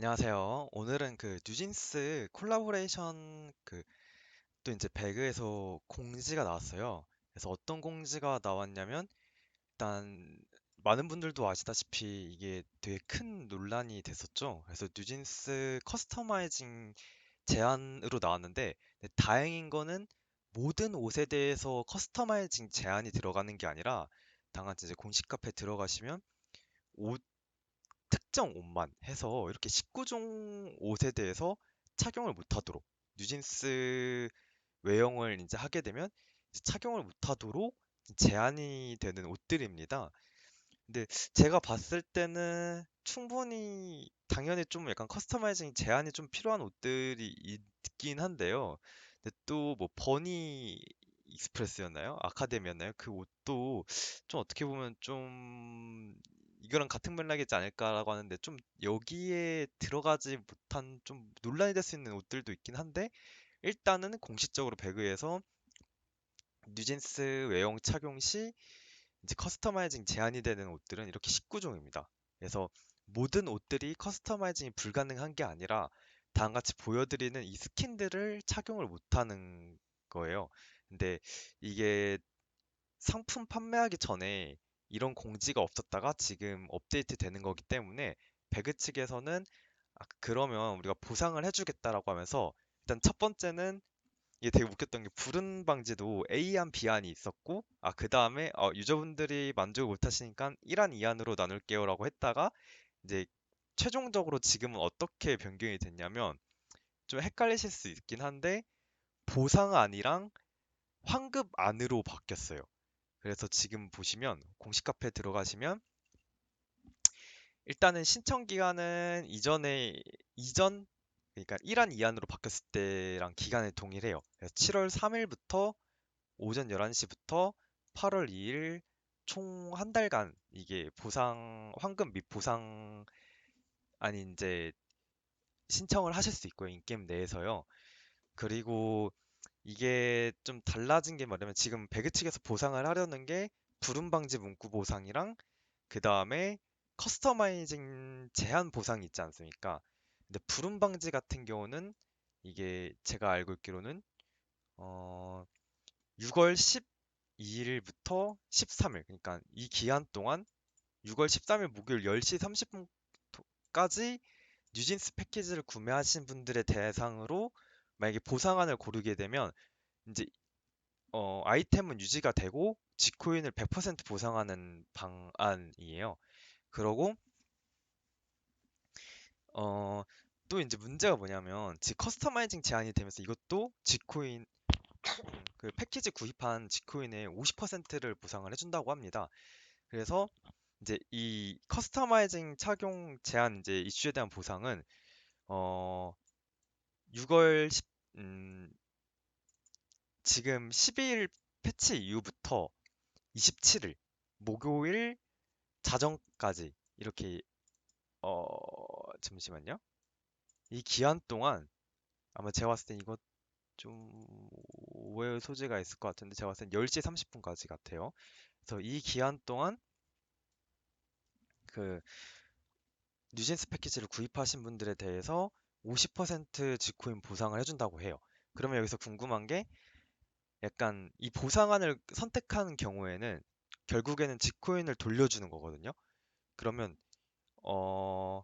안녕하세요. 오늘은 뉴진스 콜라보레이션 또 이제 배그에서 공지가 나왔어요. 그래서 어떤 공지가 나왔냐면 일단 많은 분들도 아시다시피 이게 되게 큰 논란이 됐었죠. 그래서 뉴진스 커스터마이징 제한으로 나왔는데 다행인 거는 모든 옷에 대해서 커스터마이징 제한이 들어가는 게 아니라 다만 이제 공식 카페 들어가시면 옷 특정 옷만 해서 이렇게 19종 옷에 대해서 착용을 못하도록 뉴진스 외형을 이제 하게 되면 이제 착용을 못하도록 제한이 되는 옷들입니다. 근데 제가 봤을 때는 충분히 당연히 좀 약간 커스터마이징 제한이 좀 필요한 옷들이 있긴 한데요. 근데 또 뭐 버니 익스프레스였나요? 아카데미였나요? 그 옷도 좀 어떻게 보면 좀 이거랑 같은 맥락이지 않을까라고 하는데 좀 여기에 들어가지 못한 좀 논란이 될 수 있는 옷들도 있긴 한데 일단은 공식적으로 배그에서 뉴진스 외형 착용 시 이제 커스터마이징 제한이 되는 옷들은 이렇게 19종입니다. 그래서 모든 옷들이 커스터마이징이 불가능한 게 아니라 다음 같이 보여드리는 이 스킨들을 착용을 못하는 거예요. 근데 이게 상품 판매하기 전에 이런 공지가 없었다가 지금 업데이트 되는 거기 때문에 배그 측에서는 그러면 우리가 보상을 해주겠다라고 하면서 일단 첫 번째는 이게 되게 웃겼던 게 불은 방지도 A안, B안이 있었고, 그 다음에 유저분들이 만족을 못하시니까 1안, 2안으로 나눌게요라고 했다가 이제 최종적으로 지금은 어떻게 변경이 됐냐면 좀 헷갈리실 수 있긴 한데 보상안이랑 환급안으로 바뀌었어요. 그래서 지금 보시면 공식 카페 들어가시면 일단은 신청 기간은 이전 그러니까 1안, 2안으로 바뀌었을 때랑 기간이 동일해요. 그래서 7월 3일부터 오전 11시부터 8월 2일 총 한 달간 이게 환급 및 보상 아니 이제 신청을 하실 수 있고요. 인게임 내에서요. 그리고 이게 좀 달라진 게 뭐냐면 지금 배그 측에서 보상을 하려는 게 불운 방지 문구 보상이랑 그 다음에 커스터마이징 제한 보상이 있지 않습니까? 근데 불운 방지 같은 경우는 이게 제가 알고 있기로는 어 6월 12일부터 13일, 그러니까 이 기한 동안 6월 13일 목요일 10시 30분까지 뉴진스 패키지를 구매하신 분들의 대상으로 만약에 보상안을 고르게 되면 이제 아이템은 유지가 되고 지코인을 100% 보상하는 방안이에요. 그러고 어, 또 이제 문제가 뭐냐면 커스터마이징 제한이 되면서 이것도 지코인 그 패키지 구입한 지코인의 50%를 보상을 해준다고 합니다. 그래서 이제 이 커스터마이징 착용 제한 이제 이슈에 대한 보상은 어 6월 10, 지금 12일 패치 이후부터 27일 목요일 자정까지 이렇게 어 잠시만요. 이 기한 동안 아마 제가 봤을 땐 이거 좀 오해의 소지가 있을 것 같은데 제가 봤을 땐 10시 30분까지 같아요. 그래서 이 기한 동안 그 뉴진스 패키지를 구입하신 분들에 대해서 50% 지코인 보상을 해준다고 해요. 그러면 여기서 궁금한 게 약간 이 보상안을 선택하는 경우에는 결국에는 지코인을 돌려주는 거거든요. 그러면 어,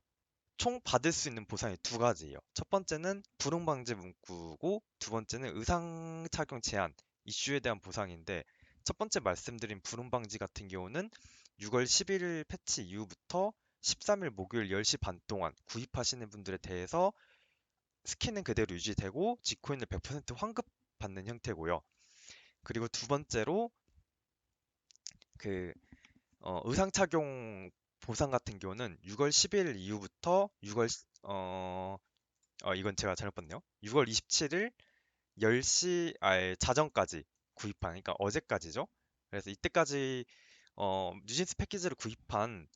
총 받을 수 있는 보상이 두 가지예요. 첫 번째는 불응 방지 문구고 두 번째는 의상 착용 제한 이슈에 대한 보상인데 첫 번째 말씀드린 불응 방지 같은 경우는 6월 11일 패치 이후부터 13일 목요일 10시 반 동안 구입하시는 분들에 대해서 스킨은 그대로 유지되고 지코인을 100% 환급받는 형태고요. 그리고 두 번째로 그 의상 착용 보상 같은 경우는 6월 10일 이후부터 6월 이건 제가 잘못 봤네요. 6월 27일 10시 자정까지 구입한 그러니까 어제까지죠. 그래서 이때까지 뉴진스 패키지를 구입한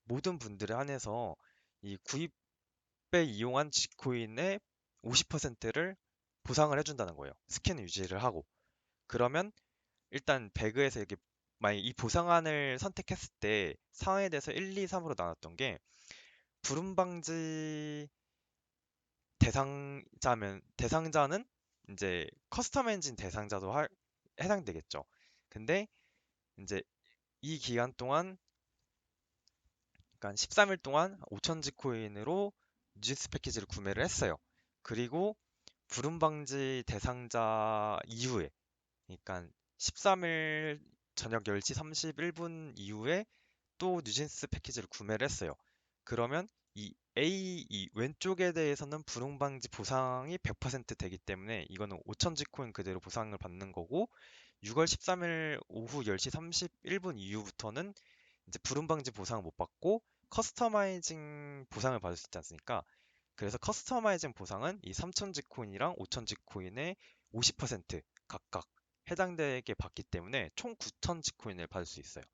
모든 분들에 한해서 이 구입에 이용한 지코인의 50%를 보상을 해준다는 거예요. 스킨 유지를 하고. 그러면 일단 배그에서 이렇게 만약 이 보상안을 선택했을 때 상황에 대해서 1, 2, 3으로 나눴던 게 불운 방지 대상자는 이제 커스텀 엔진 대상자도 해당되겠죠. 근데 이제 이 기간 동안, 그러니까 13일 동안 5천 지코인으로 뉴진스 패키지를 구매를 했어요. 그리고 불임 방지 대상자 이후에, 그러니까 13일 저녁 10시 31분 이후에 또 뉴진스 패키지를 구매를 했어요. 그러면 이 왼쪽에 대해서는 불응 방지 보상이 100% 되기 때문에 이거는 5천 지코인 그대로 보상을 받는 거고, 6월 13일 오후 10시 31분 이후부터는 이제 불응 방지 보상을 못 받고 커스터마이징 보상을 받을 수 있지 않습니까? 그래서 커스터마이징 보상은 이 3천 지코인이랑 5천 지코인의 50% 각각 해당되게 받기 때문에 총 9천 지코인을 받을 수 있어요.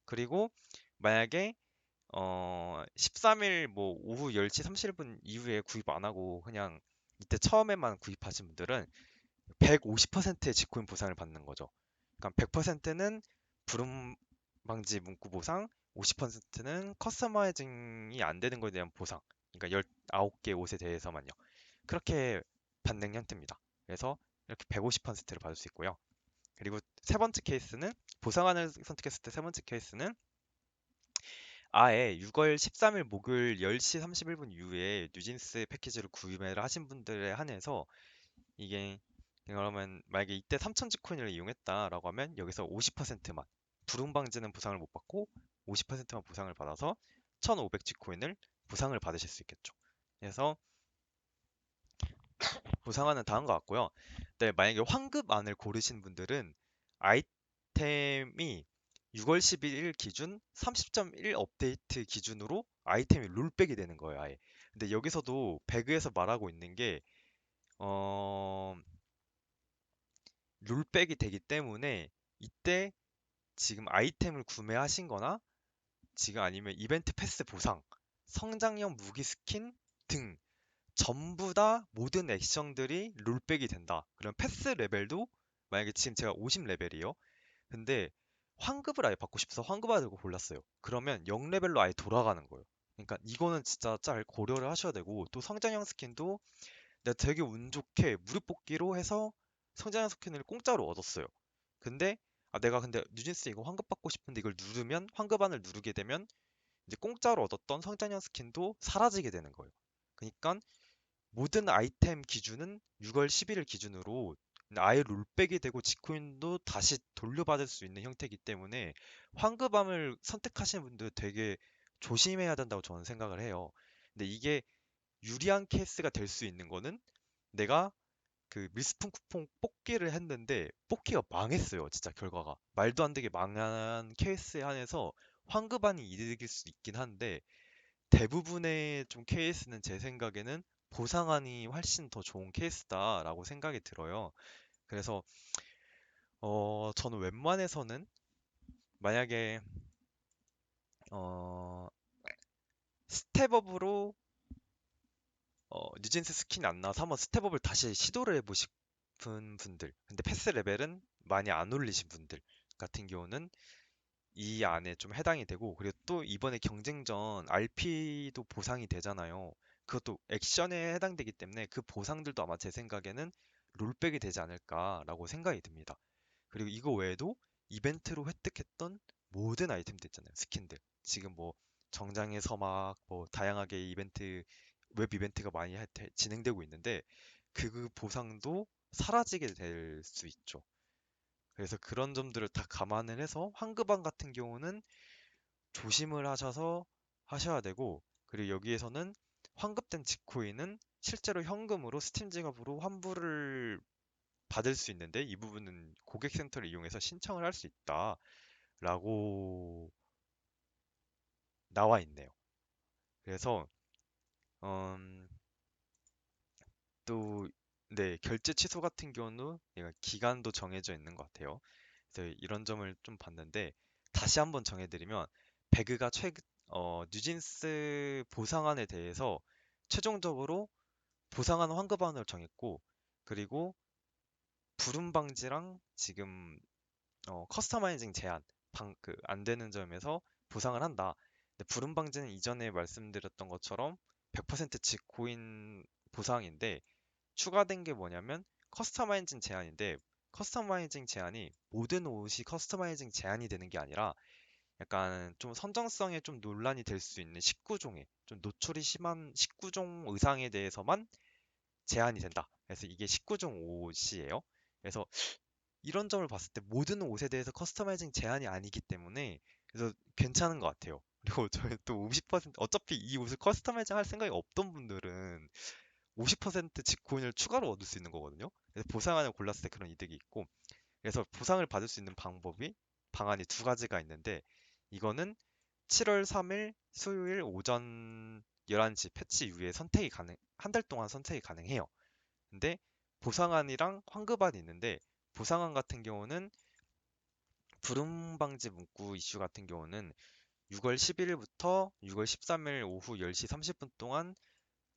그리고 만약에 13일 뭐 오후 10시 30분 이후에 구입 안 하고 그냥 이때 처음에만 구입하신 분들은 150%의 지코인 보상을 받는 거죠. 그러니까 100%는 불음 방지 문구 보상, 50%는 커스터마이징이 안 되는 거에 대한 보상. 그러니까 19개 옷에 대해서만요. 그렇게 받는 형태입니다. 그래서 이렇게 150%를 받을 수 있고요. 그리고 세 번째 케이스는, 보상안을 선택했을 때 세 번째 케이스는 아예 6월 13일 목요일 10시 31분 이후에 뉴진스 패키지를 구매를 하신 분들에 한해서, 이게 그러면 만약에 이때 3천 지코인을 이용했다라고 하면 여기서 50%만, 불응 방지는 보상을 못 받고 50%만 보상을 받아서 1,500 지코인을 보상을 받으실 수 있겠죠. 그래서 보상하는 다음과 같고요. 네, 만약에 환급안을 고르신 분들은 아이템이 6월 11일 기준 30.1 업데이트 기준으로 아이템이 롤백이 되는 거예요, 아예. 근데 여기서도 배그에서 말하고 있는 게, 어, 롤백이 되기 때문에 이때 지금 아이템을 구매하신 거나 지금 아니면 이벤트 패스 보상, 성장형 무기 스킨 등 전부 다 모든 액션들이 롤백이 된다. 그럼 패스 레벨도, 만약에 지금 제가 50레벨이요. 근데 환급을 아예 받고 싶어서 환급하려고 골랐어요. 그러면 0레벨로 아예 돌아가는 거예요. 그러니까 이거는 진짜 잘 고려를 하셔야 되고, 또 성장형 스킨도 내가 되게 운 좋게 무료 뽑기로 해서 성장형 스킨을 공짜로 얻었어요. 근데 내가 근데 뉴진스 이거 환급받고 싶은데 이걸 누르면, 환급안을 누르게 되면 이제 공짜로 얻었던 성장형 스킨도 사라지게 되는 거예요. 그러니까 모든 아이템 기준은 6월 11일 기준으로 아예 롤백이 되고 지코인도 다시 돌려받을 수 있는 형태이기 때문에 환급함을 선택하시는 분들 되게 조심해야 된다고 저는 생각을 해요. 근데 이게 유리한 케이스가 될 수 있는 거는, 내가 그 밀스푼 쿠폰 뽑기를 했는데 뽑기가 망했어요. 진짜 결과가 말도 안 되게 망한 케이스에 한해서 환급안이 이득일 수 있긴 한데, 대부분의 좀 케이스는 제 생각에는 보상안이 훨씬 더 좋은 케이스다라고 생각이 들어요. 그래서 저는 웬만해서는, 만약에 어, 스텝업으로 뉴진스 스킨 안 나와서 한번 스텝업을 다시 시도를 해보고 싶은 분들, 근데 패스 레벨은 많이 안 올리신 분들 같은 경우는 이 안에 좀 해당이 되고, 그리고 또 이번에 경쟁전 RP도 보상이 되잖아요. 그것도 액션에 해당되기 때문에 그 보상들도 아마 제 생각에는 롤백이 되지 않을까라고 생각이 듭니다. 그리고 이거 외에도 이벤트로 획득했던 모든 아이템들 있잖아요. 스킨들. 지금 뭐 정장의 서막, 뭐 다양하게 웹 이벤트가 많이 진행되고 있는데 그 보상도 사라지게 될 수 있죠. 그래서 그런 점들을 다 감안을 해서 환급안 같은 경우는 조심을 하셔서 하셔야 되고, 그리고 여기에서는 환급된 지코인은 실제로 현금으로 스팀 지갑으로 환불을 받을 수 있는데, 이 부분은 고객센터를 이용해서 신청을 할 수 있다라고 나와 있네요. 그래서 음, 또 네, 결제 취소 같은 경우는 얘가 기간도 정해져 있는 것 같아요. 그래서 이런 점을 좀 봤는데, 다시 한번 정해드리면, 배그가 뉴진스 보상안에 대해서 최종적으로 보상안 환급안을 정했고, 그리고 불임 방지랑 지금 커스터마이징 제한 안 되는 점에서 보상을 한다. 근데 불임 방지는 이전에 말씀드렸던 것처럼 100% 직코인 보상인데 추가된 게 뭐냐면 커스터마이징 제한인데 커스터마이징 제한이 모든 옷이 커스터마이징 제한이 되는 게 아니라 약간 좀 선정성에 좀 논란이 될 수 있는 19종에 좀 노출이 심한 19종 의상에 대해서만 제한이 된다. 그래서 이게 19종 옷이에요. 그래서 이런 점을 봤을 때 모든 옷에 대해서 커스터마이징 제한이 아니기 때문에 그래서 괜찮은 것 같아요. 그리고 저희 또 50% 어차피 이 옷을 커스터마이징 할 생각이 없던 분들은 50% 직코인을 추가로 얻을 수 있는 거거든요. 그래서 보상안을 골랐을 때 그런 이득이 있고 그래서 보상을 받을 수 있는 방안이 두 가지가 있는데 이거는 7월 3일 수요일 오전 11시 패치 이후에 한 달 동안 선택이 가능해요. 근데 보상안이랑 환급안이 있는데 보상안 같은 경우는 불응 방지 문구 이슈 같은 경우는 6월 11일부터 6월 13일 오후 10시 30분 동안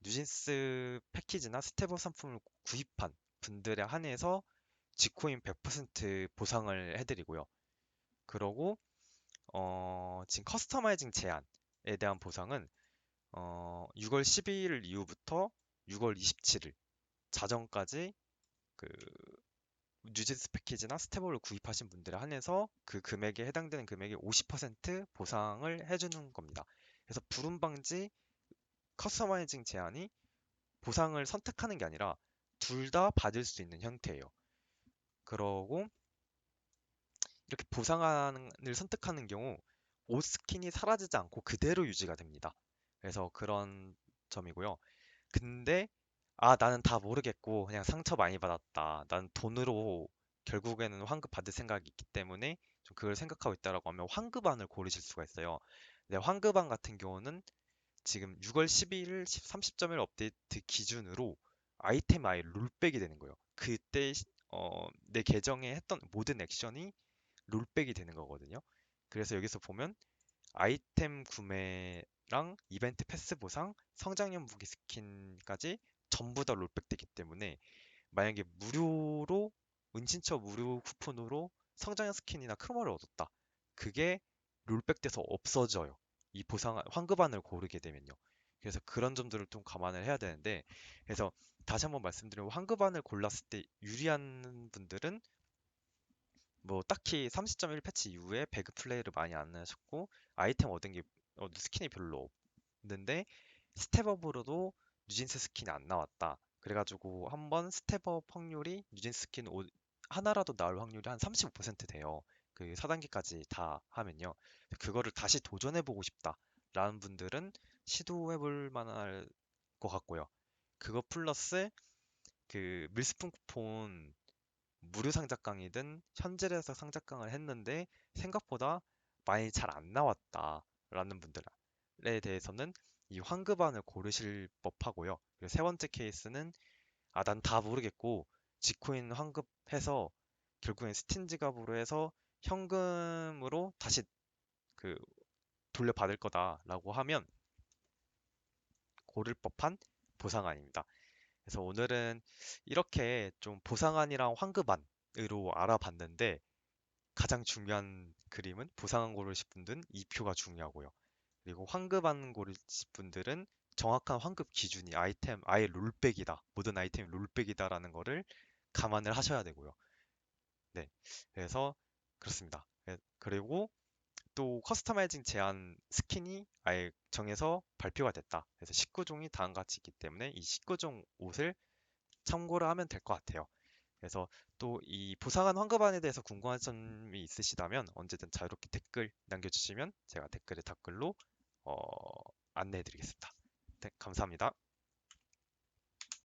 뉴진스 패키지나 스텝업 상품을 구입한 분들에 한해서 지코인 100% 보상을 해드리고요. 그러고 지금 커스터마이징 제한에 대한 보상은 6월 12일 이후부터 6월 27일 자정까지 그 뉴진스 패키지나 스텝업을 구입하신 분들에 한해서 그 금액에 해당되는 금액의 50% 보상을 해주는 겁니다. 그래서 불운 방지 커스터마이징 제한이 보상을 선택하는 게 아니라 둘 다 받을 수 있는 형태예요. 그러고 이렇게 보상안을 선택하는 경우 옷 스킨이 사라지지 않고 그대로 유지가 됩니다. 그래서 그런 점이고요. 근데 나는 다 모르겠고 그냥 상처 많이 받았다. 난 돈으로 결국에는 환급 받을 생각이 있기 때문에 좀 그걸 생각하고 있다라고 하면 환급안을 고르실 수가 있어요. 근데 환급안 같은 경우는 지금 6월 12일 30.1 업데이트 기준으로 아이템 아예 롤백이 되는 거예요. 그때 내 계정에 했던 모든 액션이 롤백이 되는 거거든요. 그래서 여기서 보면 아이템 구매랑 이벤트 패스 보상, 성장형 무기 스킨까지 전부 다 롤백 되기 때문에 만약에 무료로 은신처 무료 쿠폰으로 성장형 스킨이나 크로마를 얻었다. 그게 롤백 돼서 없어져요. 이 보상 환급안을 고르게 되면요. 그래서 그런 점들을 좀 감안을 해야 되는데 그래서 다시 한번 말씀드리면 환급안을 골랐을 때 유리한 분들은 뭐 딱히 30.1 패치 이후에 배그 플레이를 많이 안 하셨고 아이템 얻은 게 스킨이 별로 없는데 스텝업으로도 뉴진스 스킨이 안 나왔다. 그래가지고 한번 스텝업 확률이 뉴진스 스킨 하나라도 나올 확률이 한 35% 돼요. 그 4단계까지 다 하면요. 그거를 다시 도전해보고 싶다라는 분들은 시도해볼 만할 것 같고요. 그거 플러스 그 밀스푼 쿠폰 무료 상작강이든 현질에서 상작강을 했는데 생각보다 많이 잘 안 나왔다라는 분들에 대해서는 이 환급안을 고르실 법하고요. 그리고 세 번째 케이스는 난 다 모르겠고 지코인 환급해서 결국엔 스팀 지갑으로 해서 현금으로 다시 그 돌려받을 거다라고 하면 고를 법한 보상안입니다. 그래서 오늘은 이렇게 좀 보상안이랑 환급안으로 알아봤는데 가장 중요한 그림은 보상안 고르실 분들은 2표가 중요하고요. 그리고 환급안 고르실 분들은 정확한 환급 기준이 아이템 아예 롤백이다. 모든 아이템이 롤백이다라는 거를 감안을 하셔야 되고요. 네. 그래서 그렇습니다. 그리고 또 커스터마이징 제한 스킨이 아예 정해서 발표가 됐다. 그래서 19종이 다음과 같이 있기 때문에 이 19종 옷을 참고를 하면 될 것 같아요. 그래서 또 이 부상한 환급안에 대해서 궁금한 점이 있으시다면 언제든 자유롭게 댓글 남겨주시면 제가 댓글에 답글로 어, 안내해 드리겠습니다. 네, 감사합니다.